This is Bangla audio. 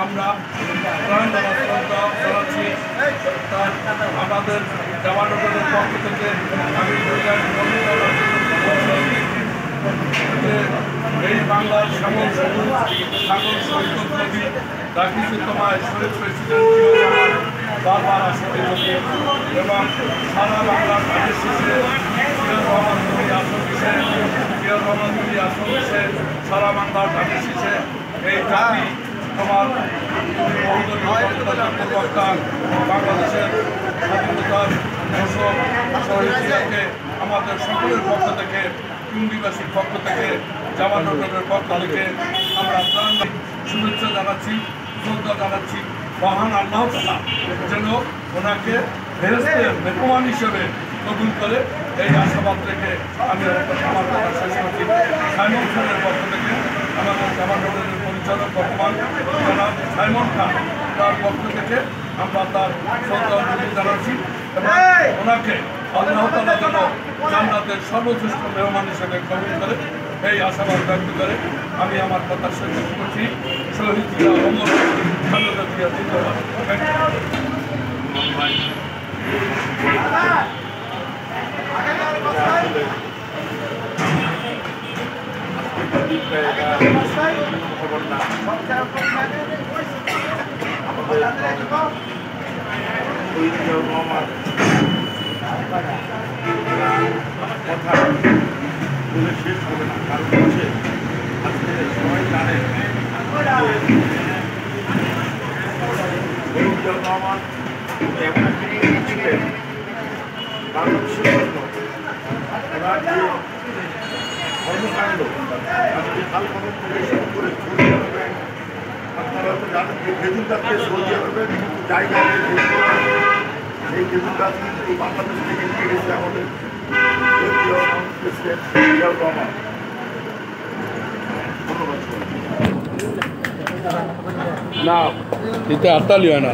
আমরা জানাচ্ছি আমাদের জামানগরের পক্ষ থেকে আমি এই বাংলার শ্যামল সবুজ সাগর সৈকত নদী রাখিছে তোমায় শহীদ প্রেসিডেন্ট বারবার আসতে হবে এবং সারা বাংলার কাজের শেষে আসন দিছে সারা বাংলার কাজের শেষে এই জাতি তোমার প্রবক্তা বাংলাদেশের স্বাধীনতার ঘোষক শহীদকে আমাদের সকলের পক্ষ থেকে টুঙ্গিবাসীর পক্ষ থেকে জামানগরের পক্ষ থেকে আমরা শুভেচ্ছা জানাচ্ছি শ্রদ্ধা জানাচ্ছি মহান আল্লাহ তাআলা যেন ওনাকে ফেরেশতের মেহমান হিসেবে কবুল করে এই আশাবাদ রেখে আমি আমার কথা শেষ করছি। সাইমন খানের পক্ষ থেকে আমাদের জামানগরের পরিচালক বর্তমান জনাব সাইমন খান তার পক্ষ থেকে আমরা তার শ্রদ্ধা জানাচ্ছি এবং ওনাকে আল্লাহ তাআলা যেন জান্নাতের সর্বশ্রেষ্ঠ মেহমান হিসেবে কবুল করে এই আশাবাদ ব্যক্ত করে আমি আমার কথা শেষ করছি। শহীদ জিয়া অমর খালেদা জিয়া জিন্দাবাদ। কথা বলে শেষ হবে না, কারণ হচ্ছে আজকে সবাই জানেন রহমান এমন একটি ছিলেন বাংলাদেশের জন্য ওনার যে কর্মকাণ্ড আজকে হাল খনন থেকে শুরু করে সৌদি আরবে আপনারা তো জানেন যে খেজুর গাছকে সৌদি আরবে বিভিন্ন জায়গায় এই খেজুর গাছ কিন্তু বাংলাদেশ থেকে নিয়ে গেছে আমাদের না, এটা আতালি হয় না।